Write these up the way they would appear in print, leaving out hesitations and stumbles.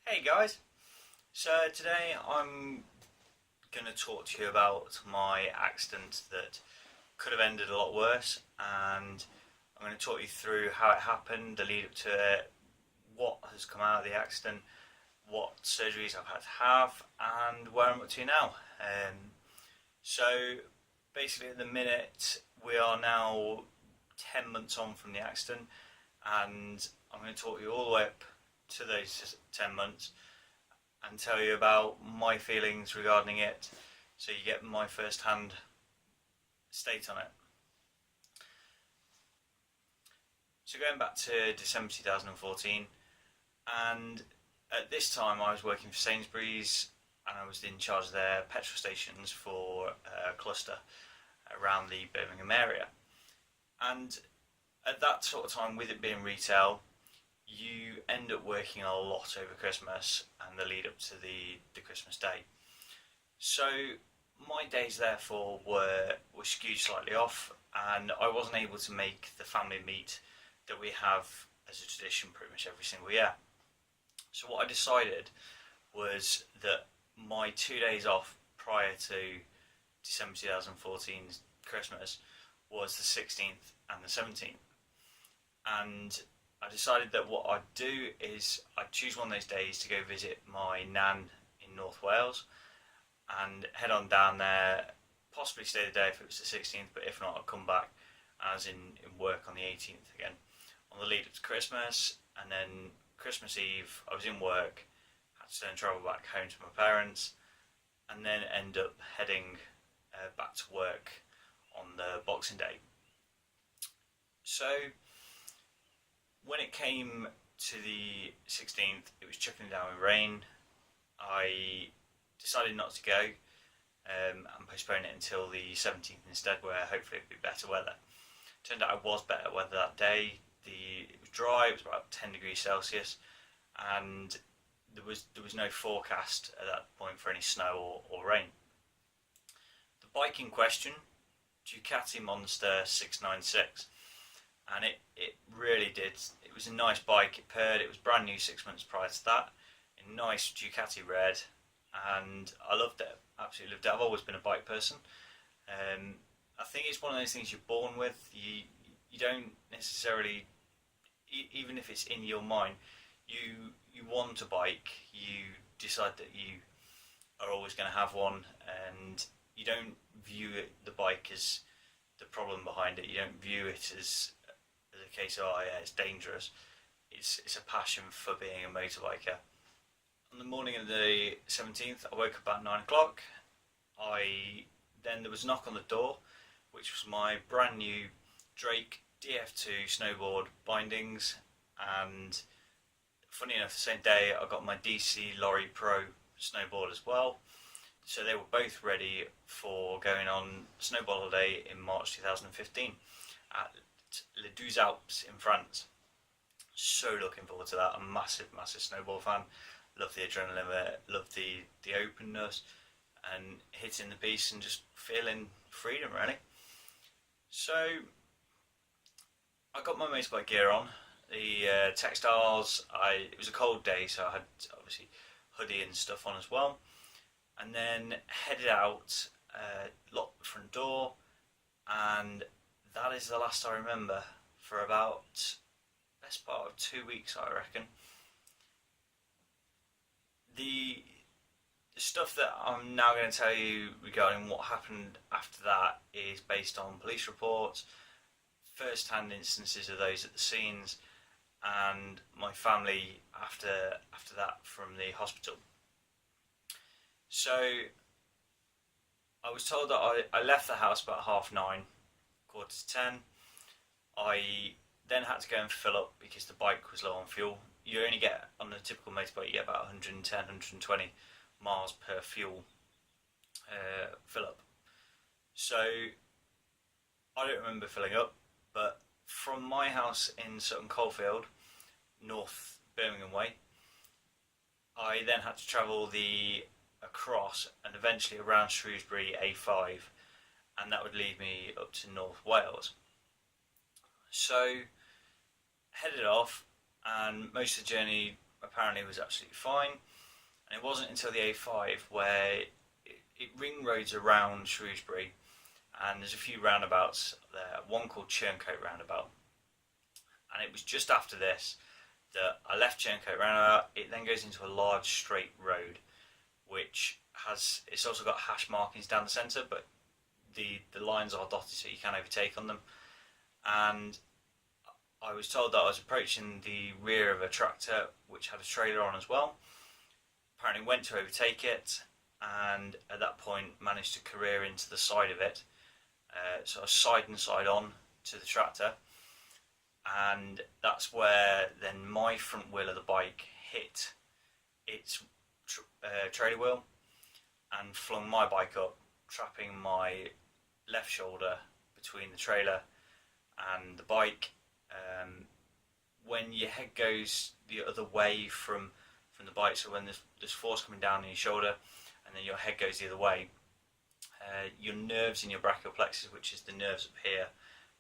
Hey guys, so today I'm going to talk to you about my accident that could have ended a lot worse, and I'm going to talk you through how it happened, the lead up to it, what has come out of the accident, what surgeries I've had to have, and where I'm up to now. So basically at the minute we are now 10 months on from the accident, and I'm going to talk you all the way up to those 10 months and tell you about my feelings regarding it so you get my first hand state on it. So going back to December 2014, and at this time I was working for Sainsbury's and I was in charge of their petrol stations for a cluster around the Birmingham area. And at that sort of time, with it being retail, you end up working a lot over Christmas and the lead up to the Christmas day. So my days therefore were skewed slightly off, and I wasn't able to make the family meet that we have as a tradition pretty much every single year. So what I decided was that my 2 days off prior to December 2014's Christmas was the 16th and the 17th. And I decided that what I'd do is I'd choose one of those days to go visit my nan in North Wales and head on down there, possibly stay the day if it was the 16th, but if not, I'd come back and I was in work on the 18th again on the lead up to Christmas. And then Christmas Eve, I was in work, had to then travel back home to my parents, and then end up heading back to work on the Boxing Day. So when it came to the 16th, it was chucking down with rain. I decided not to go and postpone it until the 17th instead, where hopefully it would be better weather. Turned out it was better weather that day. It was dry, it was about 10 degrees Celsius, and there was no forecast at that point for any snow or rain. The bike in question, Ducati Monster 696, and it really did. It was a nice bike. It purred. It was brand new 6 months prior to that, in nice Ducati red, and I loved it. Absolutely loved it. I've always been a bike person. I think it's one of those things you're born with. You don't necessarily, even if it's in your mind, you want a bike. You decide that you are always going to have one, and you don't view the bike as the problem behind it. You don't view it as a case of, oh yeah, it's dangerous. It's a passion for being a motorbiker. On the morning of the 17th, I woke up at 9 o'clock. Then there was a knock on the door, which was my brand new Drake DF2 snowboard bindings, and funny enough, the same day I got my DC Lorry Pro snowboard as well. So they were both ready for going on snowboard holiday in March 2015 at Les Deux Alpes in France. So looking forward to that. I'm a massive snowboard fan. Love the adrenaline of it, love the openness and hitting the beast and just feeling freedom really. So I got my motorbike gear on, the textiles. It was a cold day, so I had obviously hoodie and stuff on as well, and then headed out, locked the front door, and that is the last I remember for about best part of 2 weeks, I reckon. The stuff that I'm now going to tell you regarding what happened after that is based on police reports, first-hand instances of those at the scenes, and my family after that from the hospital. So I was told that I left the house about 9:30, 9:45. I then had to go and fill up because the bike was low on fuel. You only get, on a typical motorbike, you get about 110, 120 miles per fuel fill up. So I don't remember filling up, but from my house in Sutton Coldfield, North Birmingham way, I then had to travel across and eventually around Shrewsbury A5, and that would lead me up to North Wales. So headed off, and most of the journey apparently was absolutely fine. And it wasn't until the A5 where it ring roads around Shrewsbury, and there's a few roundabouts there, one called Churncote roundabout. And it was just after this that I left Churncote roundabout. It then goes into a large straight road, which it's also got hash markings down the centre, but the lines are dotted so you can overtake on them. And I was told that I was approaching the rear of a tractor which had a trailer on as well. Apparently went to overtake it, and at that point managed to career into the side of it. So I was side and side on to the tractor, and that's where then my front wheel of the bike hit its trailer wheel and flung my bike up, trapping my left shoulder between the trailer and the bike. When your head goes the other way from the bike, so when there's force coming down on your shoulder and then your head goes the other way, your nerves in your brachial plexus, which is the nerves up here,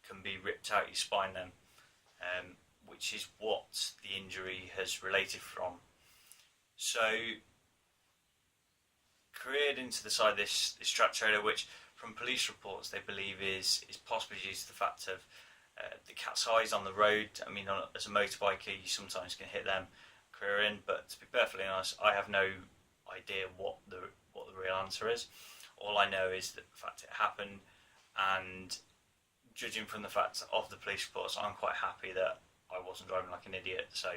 can be ripped out your spine then, which is what the injury has related from. So careered into the side of this track trailer, which from police reports they believe is possibly due to the fact of the cat's eyes on the road. I mean, as a motorbiker, you sometimes can hit them careering, but to be perfectly honest, I have no idea what the real answer is. All I know is that the fact it happened, and judging from the fact of the police reports, I'm quite happy that I wasn't driving like an idiot. So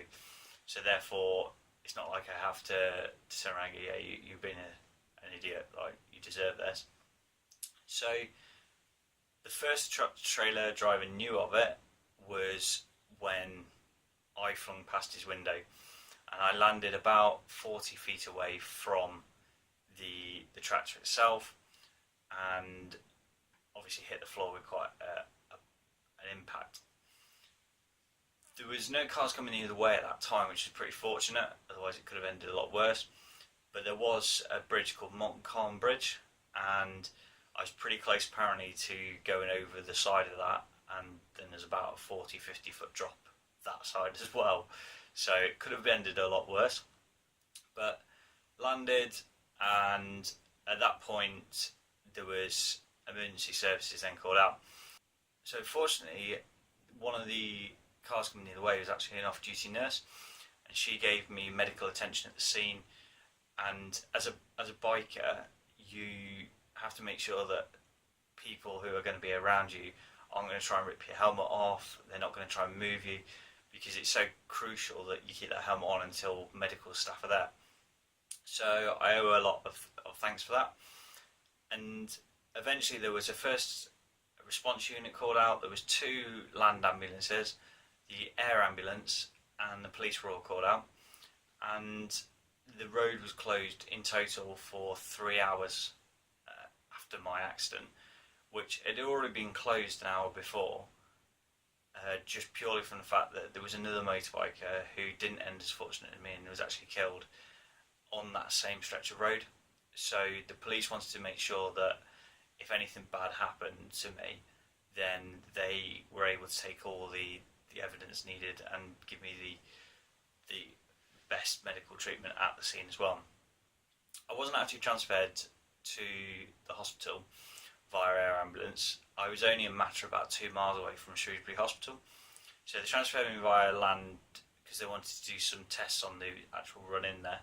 therefore, it's not like I have to turn around and go, yeah, you've been an idiot, like you deserve this. So the first truck trailer driver knew of it was when I flung past his window, and I landed about 40 feet away from the tractor itself, and obviously hit the floor with quite an impact. There was no cars coming either way at that time, which is pretty fortunate, otherwise it could have ended a lot worse. But there was a bridge called Montcalm Bridge, and I was pretty close apparently to going over the side of that, and then there's about a 40-50 foot drop that side as well, so it could have ended a lot worse. But landed, and at that point there was emergency services then called out. So fortunately, one of the cars coming the other way was actually an off-duty nurse, and she gave me medical attention at the scene. And as a biker, you have to make sure that people who are going to be around you aren't going to try and rip your helmet off. They're not going to try and move you, because it's so crucial that you keep that helmet on until medical staff are there. So I owe a lot of thanks for that. And eventually there was a first response unit called out. There was 2 land ambulances, the air ambulance and the police were all called out, and the road was closed in total for 3 hours after my accident, which had already been closed an hour before, just purely from the fact that there was another motorbiker who didn't end as fortunate as me and was actually killed on that same stretch of road. So the police wanted to make sure that if anything bad happened to me, then they were able to take all the evidence needed and give me the best medical treatment at the scene as well. I wasn't actually transferred to the hospital via air ambulance. I was only a matter of about 2 miles away from Shrewsbury Hospital, so they transferred me via land because they wanted to do some tests on the actual run in there.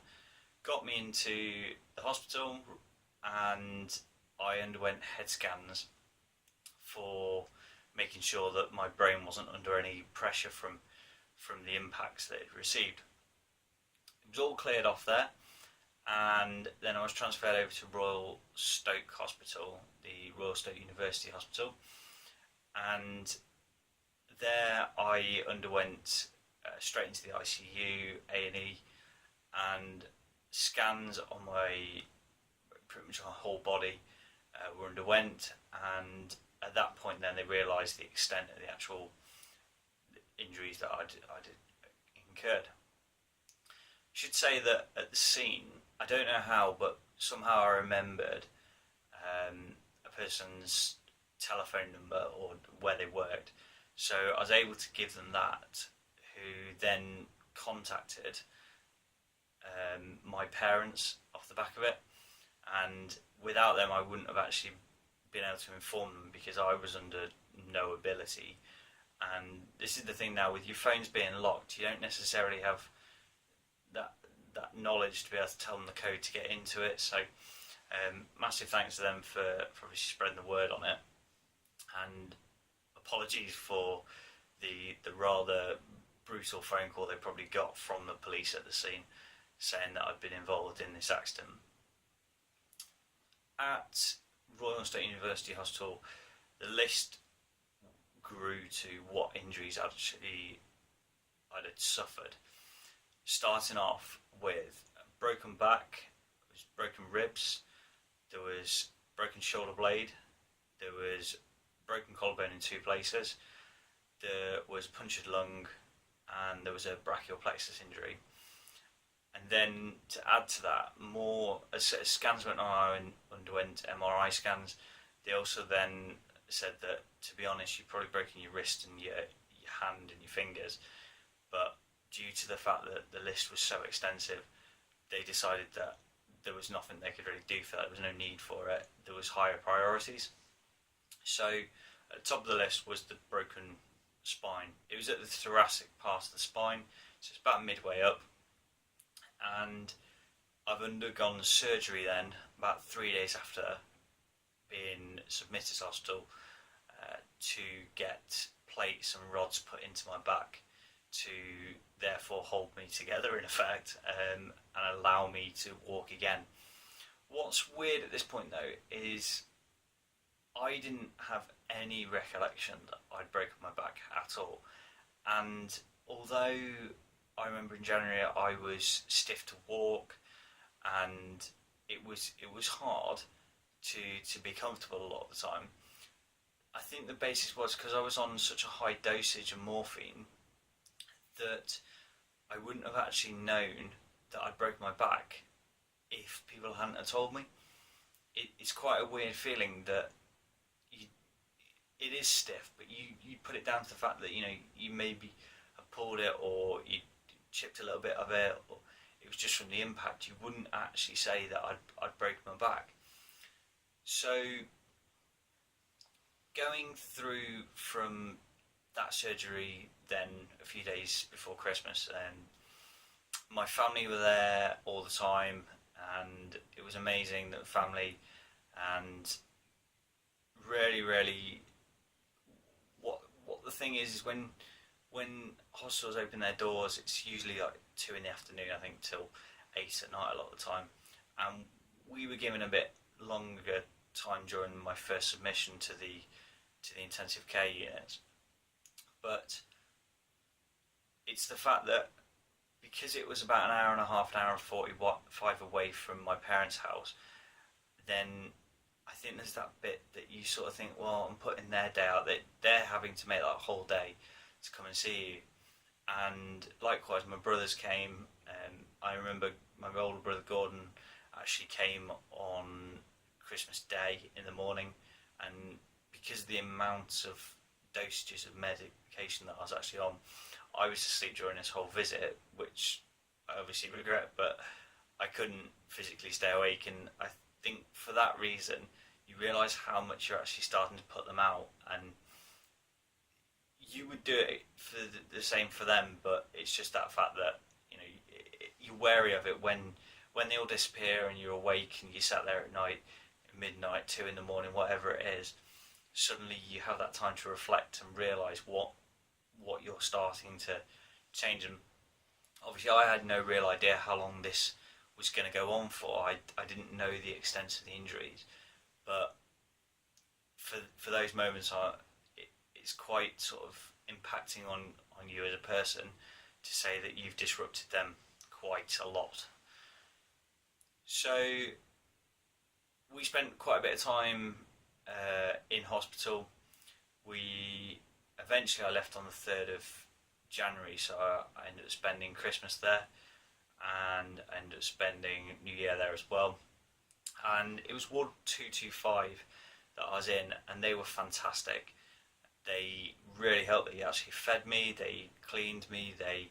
Got me into the hospital, and I underwent head scans for making sure that my brain wasn't under any pressure from the impacts that it received. It was all cleared off there, and then I was transferred over to Royal Stoke Hospital, the Royal Stoke University Hospital, and there I underwent straight into the ICU, A&E, and scans on my pretty much my whole body were underwent, and at that point then they realised the extent of the actual injuries that I'd incurred. I should say that at the scene, I don't know how, but somehow I remembered a person's telephone number or where they worked, so I was able to give them that, who then contacted my parents off the back of it, and without them I wouldn't have actually been able to inform them because I was under no ability. And this is the thing now, with your phones being locked, you don't necessarily have that knowledge to be able to tell them the code to get into it. So massive thanks to them for obviously spreading the word on it, and apologies for the rather brutal phone call they probably got from the police at the scene saying that I'd been involved in this accident. At Royal State University Hospital, the list grew to what injuries I'd had suffered, starting off with a broken back, broken ribs, there was broken shoulder blade, there was broken collarbone in 2 places, there was punctured lung, and there was a brachial plexus injury. And then to add to that, more as scans went on, I underwent MRI scans. They also then said that, to be honest, you've probably broken your wrist and your hand and your fingers, but due to the fact that the list was so extensive, they decided that there was nothing they could really do for that. There was no need for it. There was higher priorities. So at the top of the list was the broken spine. It was at the thoracic part of the spine, so it's about midway up. And I've undergone surgery then, about 3 days after being submitted to hospital, to get plates and rods put into my back to therefore hold me together in effect, and allow me to walk again. What's weird at this point though is I didn't have any recollection that I'd broken my back at all, and although I remember in January I was stiff to walk and it was hard to be comfortable a lot of the time, I think the basis was because I was on such a high dosage of morphine that I wouldn't have actually known that I'd broken my back if people hadn't have told me. It's quite a weird feeling that it is stiff, but you put it down to the fact that you maybe have pulled it or you chipped a little bit of it, or it was just from the impact. You wouldn't actually say that I'd broken my back. So going through from that surgery, then a few days before Christmas, my family were there all the time, and it was amazing that the family, and really what the thing is when hospitals open their doors, it's usually like 2 in the afternoon, I think, till 8 at night a lot of the time, and we were given a bit longer time during my first submission to the intensive care unit. But it's the fact that because it was about an hour and a half, an hour and 45 away from my parents' house, then I think there's that bit that you sort of think, well, I'm putting their day out, that they're having to make that whole day to come and see you. And likewise, my brothers came, and I remember my older brother Gordon actually came on Christmas Day in the morning, and because of the amount of dosages of medication that I was actually on, I was asleep during this whole visit, which I obviously regret, but I couldn't physically stay awake, and I think for that reason you realise how much you're actually starting to put them out, and you would do it for the same for them, but it's just that fact that you're wary of it when they all disappear and you're awake and you sat there at night, midnight, 2 in the morning, whatever it is. Suddenly you have that time to reflect and realise what you're starting to change. And obviously I had no real idea how long this was going to go on for. I didn't know the extent of the injuries, but for those moments it's quite sort of impacting on you as a person to say that you've disrupted them quite a lot. So we spent quite a bit of time in hospital. Eventually I left on the 3rd of January, so I ended up spending Christmas there, and I ended up spending New Year there as well. And it was Ward 225 that I was in, and they were fantastic. They really helped. They actually fed me, they cleaned me, they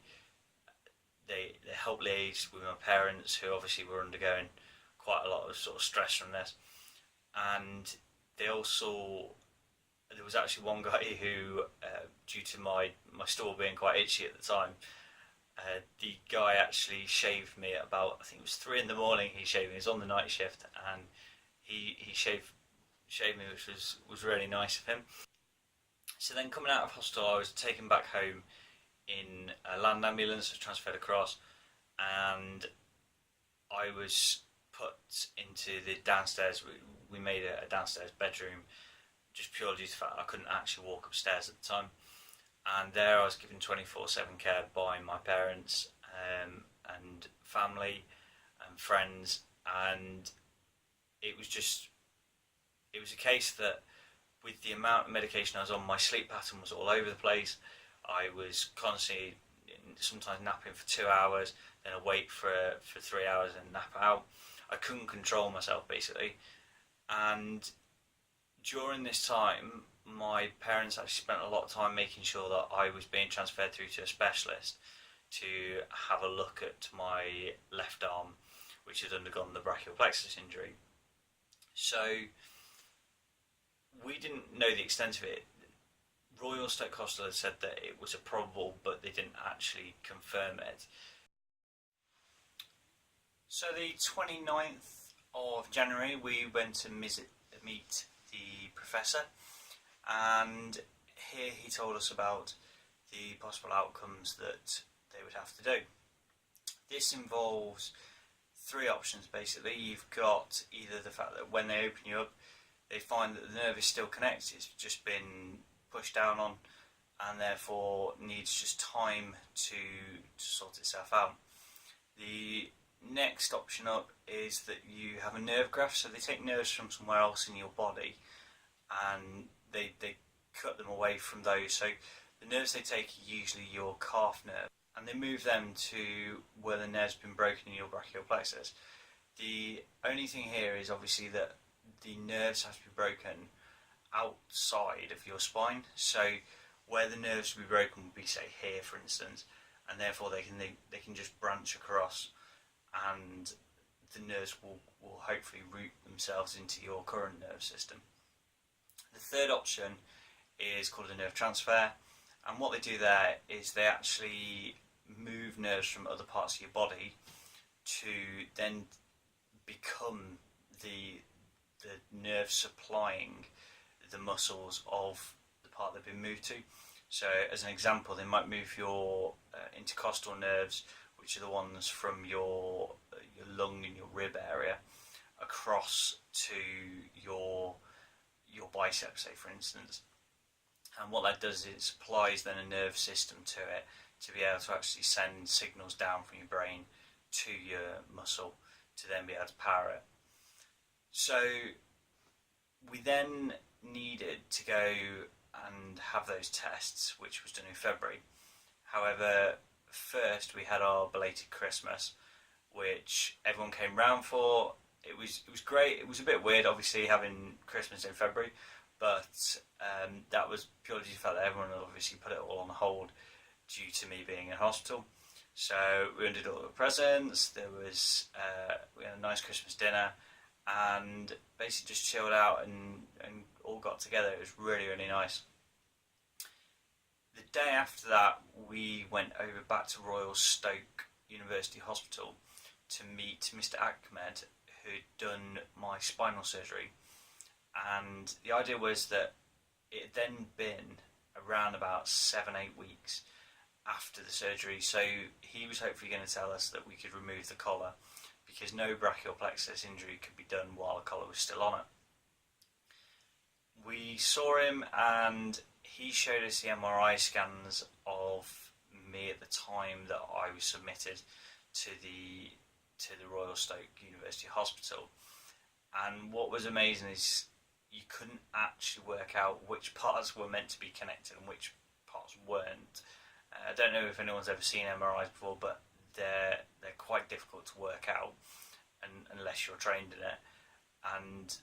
they helped liaise with my parents, who obviously were undergoing quite a lot of sort of stress from this, and they also there was actually one guy who, due to my store being quite itchy at the time, the guy actually shaved me at about, I think it was 3 in the morning. He shaved me. He was on the night shift, and he shaved me, which was really nice of him. So then, coming out of hospital, I was taken back home in a land ambulance. I was transferred across, and I was put into the downstairs. We made a downstairs bedroom just purely due to the fact I couldn't actually walk upstairs at the time. And there I was given 24/7 care by my parents, and family and friends, and it was just it was a case that with the amount of medication I was on, my sleep pattern was all over the place. I was constantly, sometimes napping for 2 hours, then awake for 3 hours and nap out. I couldn't control myself basically, and during this time, my parents actually spent a lot of time making sure that I was being transferred through to a specialist to have a look at my left arm, which had undergone the brachial plexus injury. So we didn't know the extent of it. Royal Stoke Hospital had said that it was a probable, but they didn't actually confirm it. So the 29th of January, we went to meet the professor, and here he told us about the possible outcomes that they would have to do. This involves three options basically. You've got either the fact that when they open you up, they find that the nerve is still connected, it's just been pushed down on, and therefore needs just time to sort itself out. The next option up is that you have a nerve graft, so they take nerves from somewhere else in your body and they cut them away from those. So the nerves they take are usually your calf nerve, and they move them to where the nerve's been broken in your brachial plexus. The only thing here is obviously that the nerves have to be broken outside of your spine, so where the nerves would be broken would be, say, here for instance, and therefore they can just branch across, and the nerves will hopefully root themselves into your current nerve system. The third option is called a nerve transfer, and what they do there is they actually move nerves from other parts of your body to then become the nerve supplying the muscles of the part they've been moved to. So as an example, they might move your intercostal nerves, which are the ones from your lung and your rib area, across to your biceps, say for instance. And what that does is it supplies then a nerve system to it to be able to actually send signals down from your brain to your muscle to then be able to power it. So we then needed to go and have those tests, which was done in February. However, first we had our belated Christmas, which everyone came round for. It was great. It was a bit weird, obviously, having Christmas in February, but that was purely due to the fact that everyone had obviously put it all on hold due to me being in hospital. So we undid all the presents. There was we had a nice Christmas dinner, and basically just chilled out and all got together. It was really, really nice. The day after that, we went over back to Royal Stoke University Hospital to meet Mr. Ahmed, who'd done my spinal surgery. And the idea was that it had then been around about 7-8 weeks after the surgery, so he was hopefully going to tell us that we could remove the collar, because no brachial plexus injury could be done while the collar was still on it. We saw him, and he showed us the MRI scans of me at the time that I was submitted to the Royal Stoke University Hospital. And what was amazing is you couldn't actually work out which parts were meant to be connected and which parts weren't. I don't know if anyone's ever seen MRIs before, but they're quite difficult to work out unless you're trained in it. And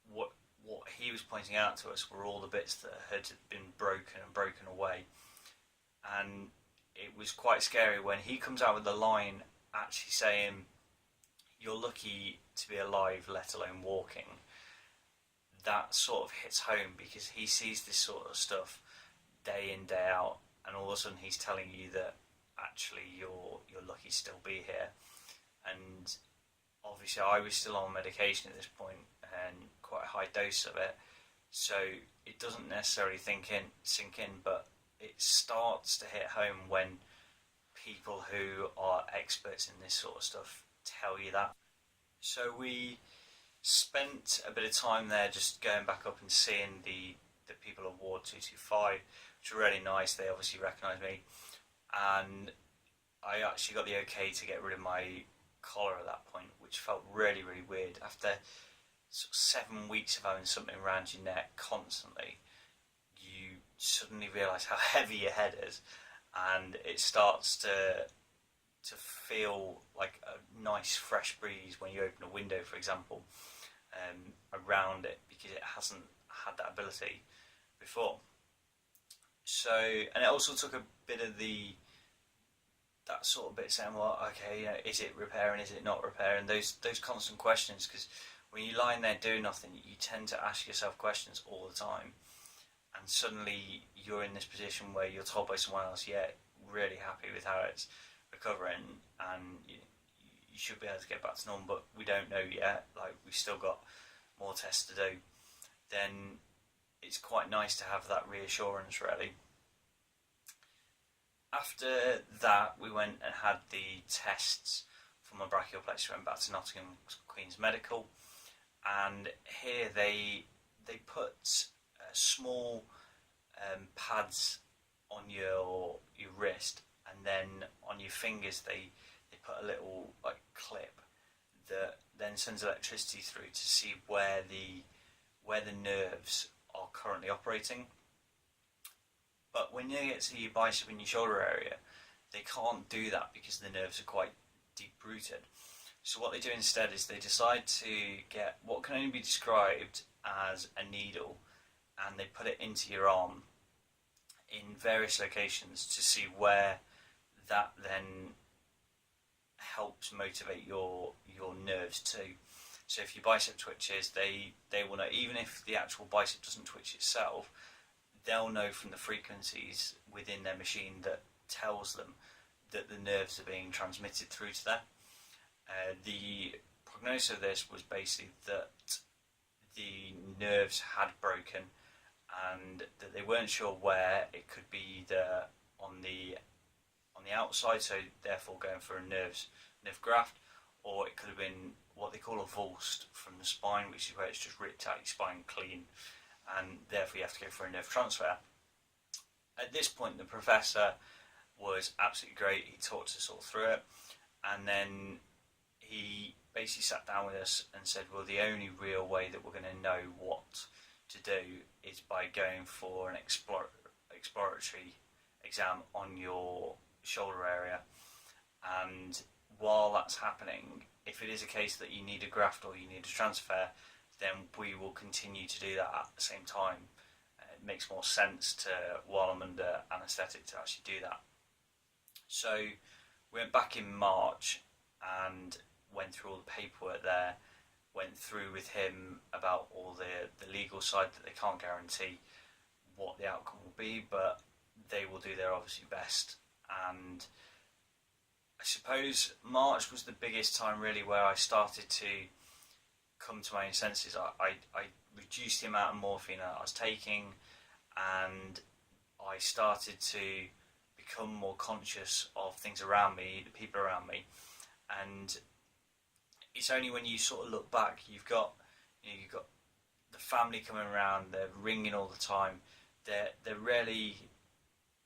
what he was pointing out to us were all the bits that had been broken away. And it was quite scary when he comes out with the line actually saying, "You're lucky to be alive, let alone walking." That sort of hits home because he sees this sort of stuff day in, day out, and all of a sudden he's telling you that actually you're lucky to still be here. And obviously I was still on medication at this point and quite a high dose of it, so it doesn't necessarily sink in, but it starts to hit home when people who are experts in this sort of stuff tell you that. So we spent a bit of time there just going back up and seeing the people of Ward 225, which were really nice. They obviously recognised me, and I actually got the okay to get rid of my collar at that point, which felt really, really weird. After sort of 7 weeks of having something around your neck constantly, you suddenly realise how heavy your head is, and it starts to feel like a nice fresh breeze when you open a window, for example, around it, because it hasn't had that ability before. So, and it also took a bit of that sort of bit saying, well, okay, you know, is it repairing, is it not repairing? Those constant questions, because when you lie in there doing nothing, you tend to ask yourself questions all the time, and suddenly you're in this position where you're told by someone else, yeah, really happy with how it's recovering, and you should be able to get back to normal, but we don't know yet, like we've still got more tests to do. Then it's quite nice to have that reassurance, really. After that, we went and had the tests for my brachial plexus. Went back to Nottingham Queen's Medical, and here they put small pads on your wrist, and then on your fingers they put a little like clip that then sends electricity through to see where the nerves are currently operating. But when you get to your bicep and your shoulder area, they can't do that because the nerves are quite deep rooted. So what they do instead is they decide to get what can only be described as a needle, and they put it into your arm in various locations to see where that then helps motivate your nerves too. So if your bicep twitches, they will know, even if the actual bicep doesn't twitch itself, they'll know from the frequencies within their machine that tells them that the nerves are being transmitted through to there. The prognosis of this was basically that the nerves had broken, and that they weren't sure where. It could be either on the outside, so therefore going for a nerve graft, or it could have been what they call a VULST from the spine, which is where it's just ripped out your spine clean, and therefore you have to go for a nerve transfer. At this point, the professor was absolutely great. He talked us all through it, and then he basically sat down with us and said, well, the only real way that we're going to know what to do is by going for an exploratory exam on your shoulder area. And while that's happening, if it is a case that you need a graft or you need a transfer, then we will continue to do that at the same time. It makes more sense to, while I'm under anaesthetic, to actually do that. So we went back in March and went through all the paperwork there, went through with him about all the legal side, that they can't guarantee what the outcome will be, but they will do their obviously best. And I suppose March was the biggest time really where I started to come to my own senses. I reduced the amount of morphine that I was taking, and I started to become more conscious of things around me, the people around me. And it's only when you sort of look back, you've got the family coming around, they're ringing all the time, they're really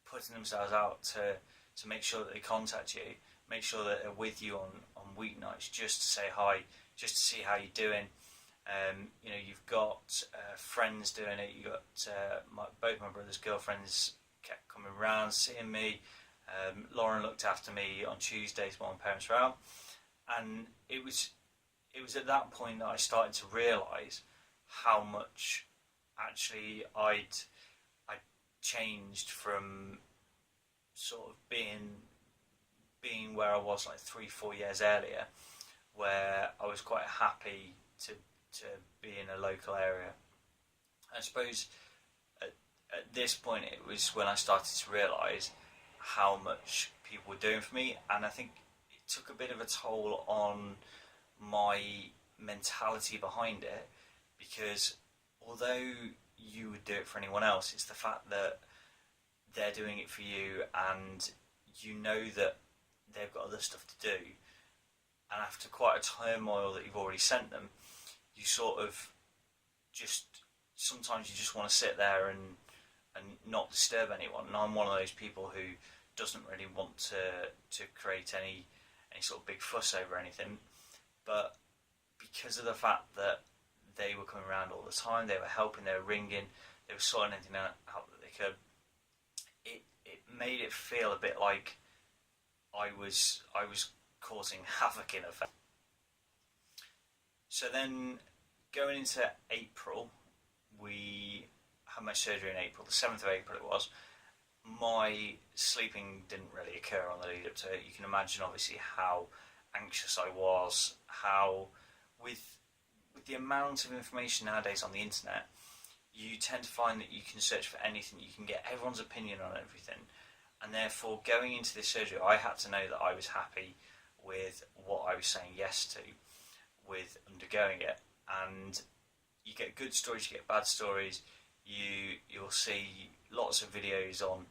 putting themselves out to make sure that they contact you, make sure that they're with you on weeknights, just to say hi, just to see how you're doing. You've got friends doing it. You got both my brother's girlfriends kept coming around, seeing me. Lauren looked after me on Tuesdays while my parents were out, and it was at that point that I started to realise how much actually I'd changed from sort of being where I was like 3-4 years earlier, where I was quite happy to be in a local area. I suppose at this point it was when I started to realise how much people were doing for me, and I think it took a bit of a toll on my mentality behind it, because although you would do it for anyone else, it's the fact that they're doing it for you, and you know that they've got other stuff to do, and after quite a turmoil that you've already sent them, you sort of just sometimes you just want to sit there and not disturb anyone. And I'm one of those people who doesn't really want to create any sort of big fuss over anything, but because of the fact that they were coming around all the time, they were helping, they were ringing, they were sorting anything out that they could. It made it feel a bit like I was causing havoc in effect. So then, going into April, we had my surgery in April, the 7th of April it was. My sleeping didn't really occur on the lead up to it. You can imagine obviously how anxious I was, how with the amount of information nowadays on the internet, you tend to find that you can search for anything, you can get everyone's opinion on everything, and therefore going into this surgery I had to know that I was happy with what I was saying yes to, with undergoing it. And you get good stories, you get bad stories. You'll see lots of videos on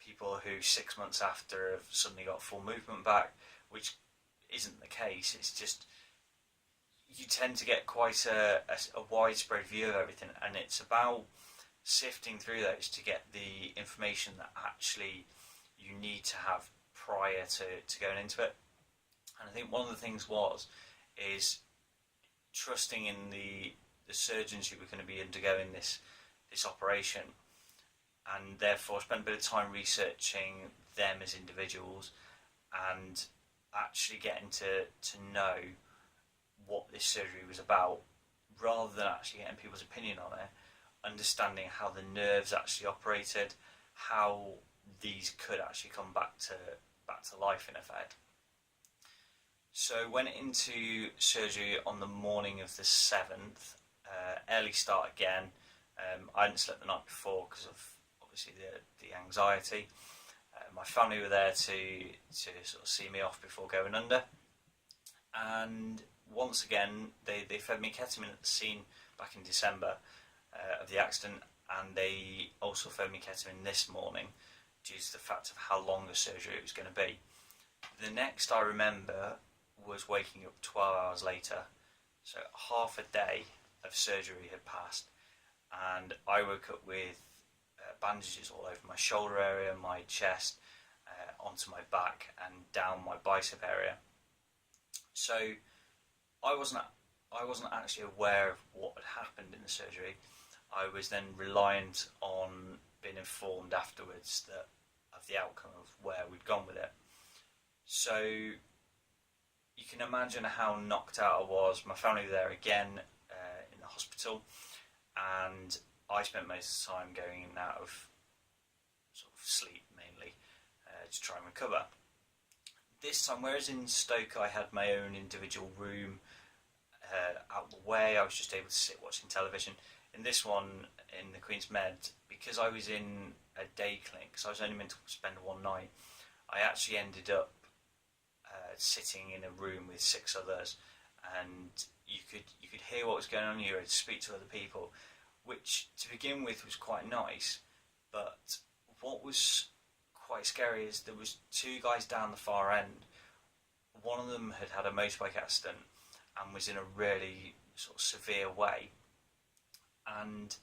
people who 6 months after have suddenly got full movement back, which isn't the case. It's just you tend to get quite a widespread view of everything, and it's about sifting through those to get the information that actually you need to have prior to going into it. And I think one of the things is trusting in the surgeons who were going to be undergoing this operation, and therefore spent a bit of time researching them as individuals and actually getting to know what this surgery was about, rather than actually getting people's opinion on it, understanding how the nerves actually operated, how these could actually come back to life in effect. So went into surgery on the morning of the 7th, early start again. I hadn't slept the night before because of obviously the anxiety. My family were there to sort of see me off before going under, and once again they fed me ketamine at the scene back in December of the accident, and they also fed me ketamine this morning due to the fact of how long the surgery it was going to be. The next I remember was waking up 12 hours later, so half a day of surgery had passed, and I woke up with bandages all over my shoulder area, my chest, onto my back and down my bicep area. So I wasn't actually aware of what had happened in the surgery. I was then reliant on being informed afterwards of the outcome of where we'd gone with it. So you can imagine how knocked out I was. My family were there again in the hospital, and I spent most of the time going in and out of sort of sleep mainly to try and recover. This time, whereas in Stoke I had my own individual room out the way, I was just able to sit watching television. In this one, in the Queen's Med, because I was in a day clinic, because I was only meant to spend one night, I actually ended up sitting in a room with 6 others, and you could hear what was going on. You could speak to other people, which to begin with was quite nice. But what was quite scary is there was 2 guys down the far end. One of them had had a motorbike accident and was in a really sort of severe way, and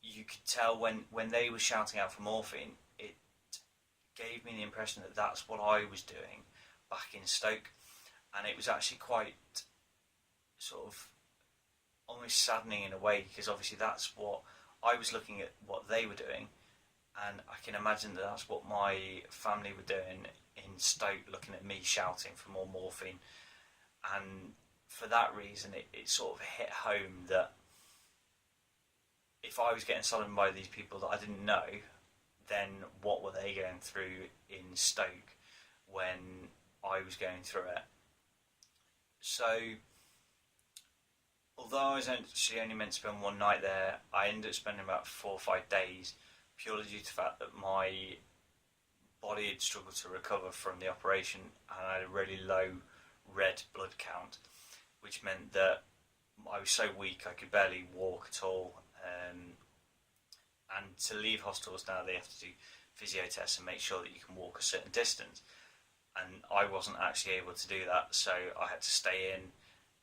you could tell when they were shouting out for morphine, it gave me the impression that that's what I was doing back in Stoke, and it was actually quite sort of almost saddening in a way, because obviously that's what I was looking at, what they were doing, and I can imagine that that's what my family were doing in Stoke, looking at me shouting for more morphine. And for that reason it sort of hit home that if I was getting solemn by these people that I didn't know, then what were they going through in Stoke when I was going through it. So, although I was actually only meant to spend one night there, I ended up spending about 4 or 5 days, purely due to the fact that my body had struggled to recover from the operation, and I had a really low red blood count, which meant that I was so weak I could barely walk at all. And to leave hospitals now, they have to do physio tests and make sure that you can walk a certain distance. And I wasn't actually able to do that, so I had to stay in.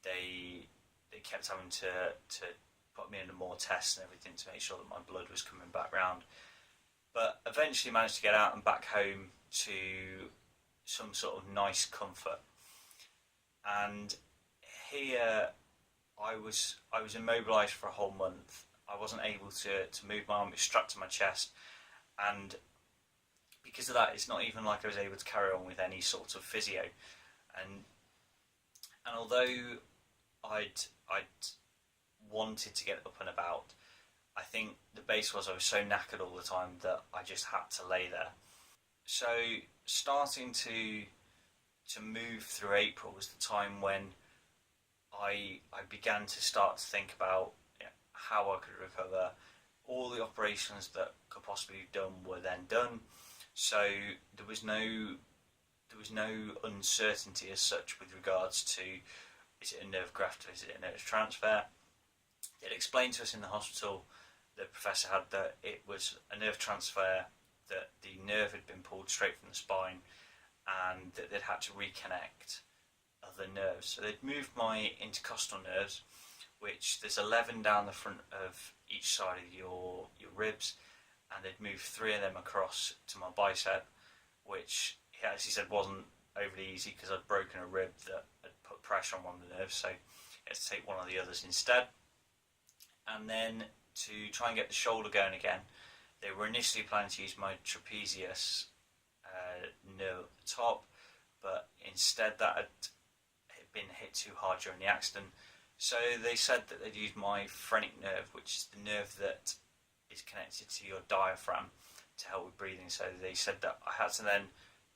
They kept having to put me under more tests and everything to make sure that my blood was coming back round. But eventually managed to get out and back home to some sort of nice comfort. And here I was immobilised for a whole month. I wasn't able to move my arm. It was strapped to my chest, and because of that, it's not even like I was able to carry on with any sort of physio. And although I'd wanted to get up and about, I think the base was I was so knackered all the time that I just had to lay there. So starting to move through April was the time when I began to start to think about how I could recover. All the operations that could possibly be done were then done, so there was no uncertainty as such with regards to, is it a nerve graft or is it a nerve transfer. It explained to us in the hospital, the professor had, that it was a nerve transfer, that the nerve had been pulled straight from the spine and that they'd had to reconnect other nerves. So they'd moved my intercostal nerves, which there's 11 down the front of each side of your ribs, and they'd moved 3 of them across to my bicep, which he actually said wasn't overly easy because I'd broken a rib that had put pressure on one of the nerves, so he had to take one of the others instead. And then to try and get the shoulder going again, they were initially planning to use my trapezius nerve at the top, but instead that had been hit too hard during the accident. So they said that they'd use my phrenic nerve, which is the nerve that is connected to your diaphragm, to help with breathing. So they said that I had to then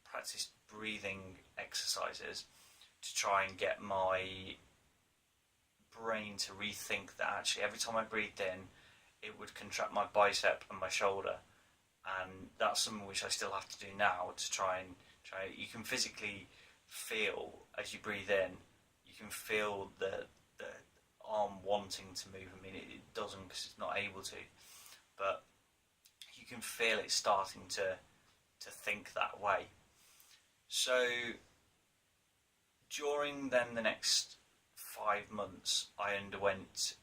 practice breathing exercises to try and get my brain to rethink that actually every time I breathed in, it would contract my bicep and my shoulder. And that's something which I still have to do now to try. You can physically feel as you breathe in, you can feel the arm wanting to move. I mean, it doesn't because it's not able to, but you can feel it starting to think that way. So during then the next 5 months, I underwent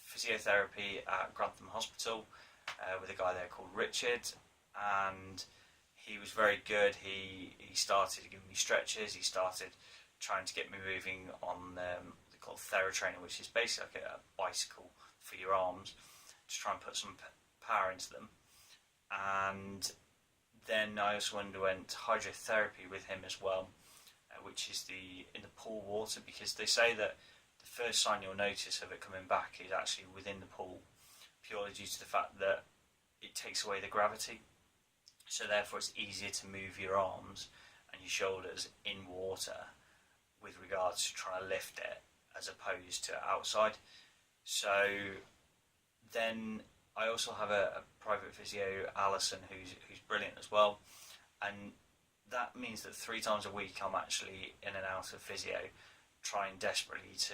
physiotherapy at Grantham Hospital with a guy there called Richard, and he was very good. He started giving me stretches. He started trying to get me moving on what they call TheraTrainer, which is basically like a bicycle for your arms, to try and put some power into them. And then I also underwent hydrotherapy with him as well, which is in the pool water, because they say that the first sign you'll notice of it coming back is actually within the pool, purely due to the fact that it takes away the gravity. So therefore it's easier to move your arms and your shoulders in water with regards to trying to lift it as opposed to outside. So then I also have a private physio, Alison, who's brilliant as well, and that means that 3 times a week I'm actually in and out of physio, trying desperately to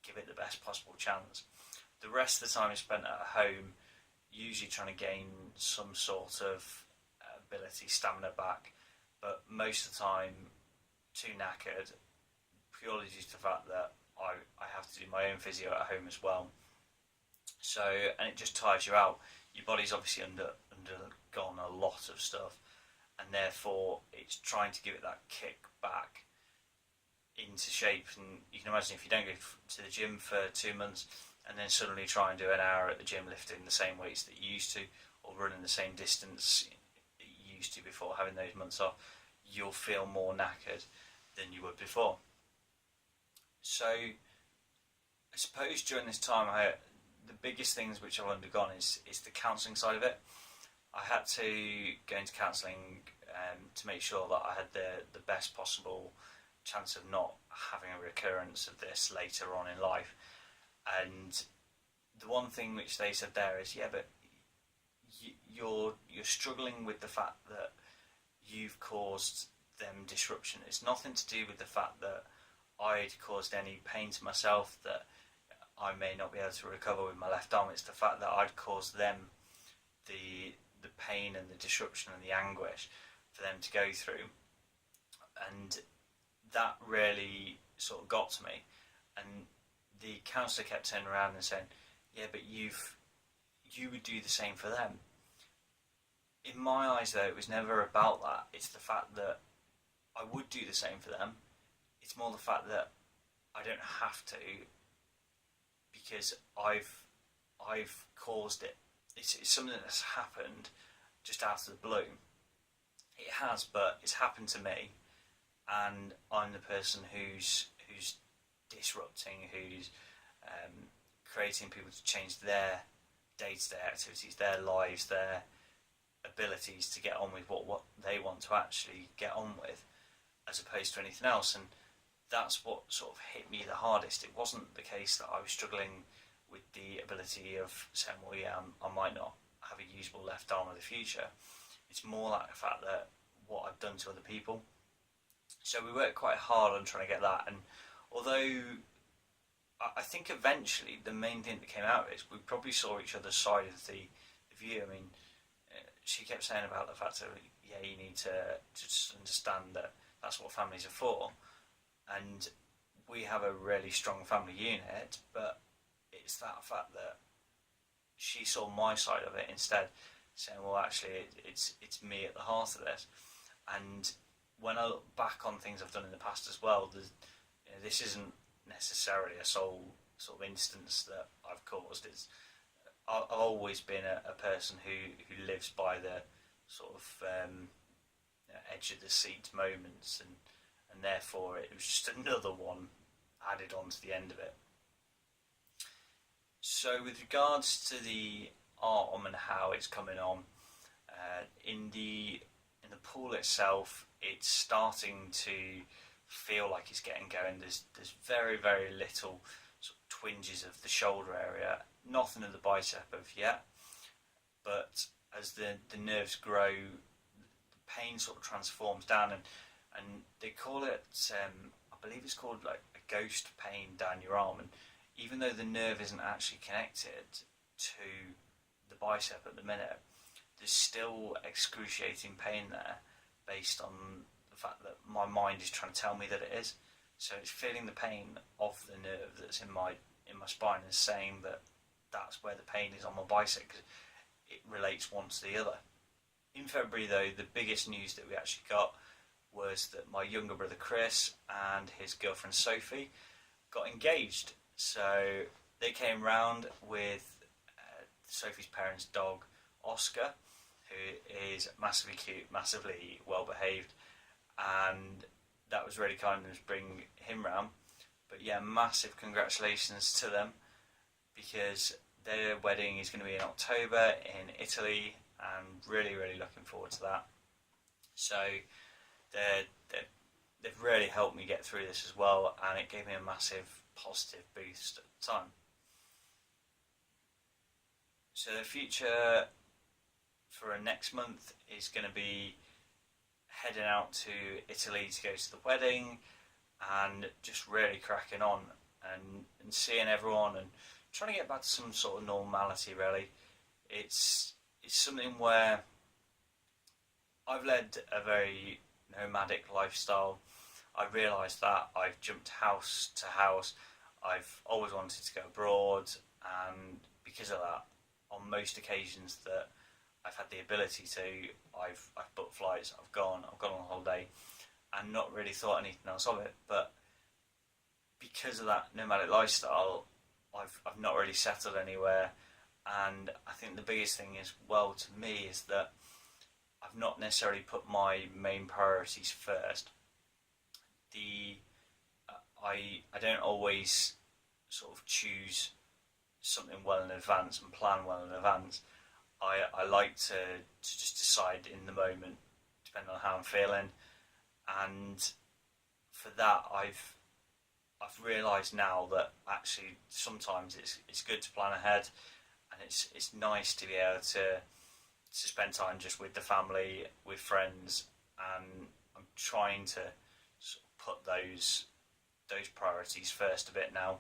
give it the best possible chance. The rest of the time is spent at home, usually trying to gain some sort of ability, stamina back, but most of the time too knackered, purely due to the fact that I have to do my own physio at home as well. So, and it just tires you out. Your body's obviously undergone a lot of stuff, and therefore it's trying to give it that kick back into shape. And you can imagine if you don't go to the gym for 2 months and then suddenly try and do an hour at the gym lifting the same weights that you used to, or running the same distance that you used to before having those months off, you'll feel more knackered than you would before. So I suppose during this time, the biggest things which I've undergone is the counselling side of it. I had to go into counselling to make sure that I had the best possible chance of not having a recurrence of this later on in life. And the one thing which they said there is, yeah, but you're struggling with the fact that you've caused them disruption. It's nothing to do with the fact that I'd caused any pain to myself that I may not be able to recover with my left arm. It's the fact that I'd caused them the pain and the disruption and the anguish for them to go through, and that really sort of got to me. And the counsellor kept turning around and saying, "Yeah, but you would do the same for them." In my eyes, though, it was never about that. It's the fact that I would do the same for them. It's more the fact that I don't have to because I've caused it. It's something that's happened just out of the blue. It has, but it's happened to me, and I'm the person who's disrupting, who's creating people to change their day-to-day activities, their lives, their abilities to get on with what they want to actually get on with, as opposed to anything else. And that's what sort of hit me the hardest. It wasn't the case that I was struggling with the ability of saying, well, yeah, I might not have a usable left arm in the future. It's more like the fact that what I've done to other people. So we worked quite hard on trying to get that. And although I think eventually the main thing that came out of it is we probably saw each other's side of the view. I mean, she kept saying about the fact that, yeah, you need to just understand that that's what families are for. And we have a really strong family unit, but it's that fact that she saw my side of it instead, saying, well, actually, it's me at the heart of this. And when I look back on things I've done in the past as well, this isn't necessarily a sole sort of instance that I've caused. I've always been a person who lives by the sort of edge of the seat moments, and therefore it was just another one added on to the end of it. So with regards to the arm and how it's coming on, in the pool itself, it's starting to feel like it's getting going. There's very, very little sort of twinges of the shoulder area, nothing of the bicep of yet, but as the nerves grow, the pain sort of transforms down, and they call it, I believe it's called like a ghost pain down your arm. And even though the nerve isn't actually connected to the bicep at the minute, there's still excruciating pain there based on the fact that my mind is trying to tell me that it is. So it's feeling the pain of the nerve that's in my spine and saying that that's where the pain is on my bicep, because it relates one to the other. In February, though, the biggest news that we actually got was that my younger brother Chris and his girlfriend Sophie got engaged. So they came round with Sophie's parents' dog Oscar, who is massively cute, massively well behaved, and that was really kind of them to bring him round. But yeah, massive congratulations to them, because their wedding is going to be in October in Italy, and really, really looking forward to that. So they've really helped me get through this as well, and it gave me a massive positive boost at the time. So the future for next month is going to be heading out to Italy to go to the wedding, and just really cracking on and seeing everyone and trying to get back to some sort of normality. Really, it's something where I've led a very nomadic lifestyle. I realised that I've jumped house to house. I've always wanted to go abroad, and because of that, on most occasions that I've had the ability to, I've booked flights, I've gone on holiday, and not really thought anything else of it. But because of that nomadic lifestyle, I've not really settled anywhere. And I think the biggest thing is, well, to me, is that I've not necessarily put my main priorities first. I don't always sort of choose something well in advance and plan well in advance. I like to just decide in the moment, depending on how I'm feeling, and for that I've realised now that actually sometimes it's good to plan ahead, and it's nice to be able to spend time just with the family, with friends, and I'm trying to sort of put those priorities first a bit now,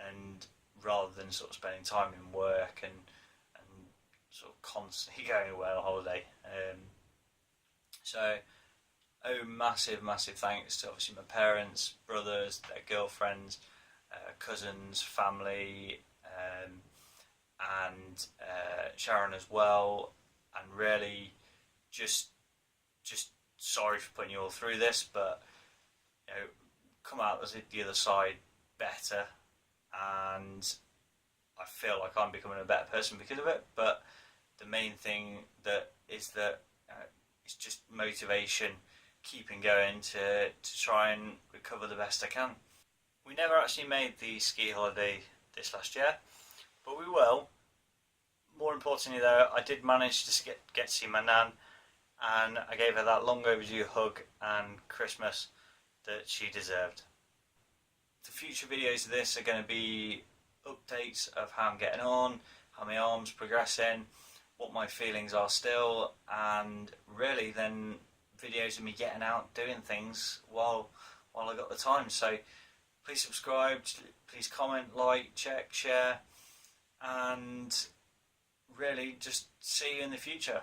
and rather than sort of spending time in work and sort of constantly going away on holiday. So, oh, massive thanks to obviously my parents, brothers, their girlfriends, cousins, family, and Sharon as well, and really just sorry for putting you all through this, but you know, come out as the other side better, and I feel like I'm becoming a better person because of it. But the main thing that is that it's just motivation, keeping going to try and recover the best I can. We never actually made the ski holiday this last year, but we will. More importantly, though, I did manage to get to see my nan, and I gave her that long overdue hug and Christmas that she deserved. The future videos of this are going to be updates of how I'm getting on, how my arm's progressing, what my feelings are still, and really then videos of me getting out doing things while I got the time. So please subscribe, please comment, like, check, share, and really just see you in the future.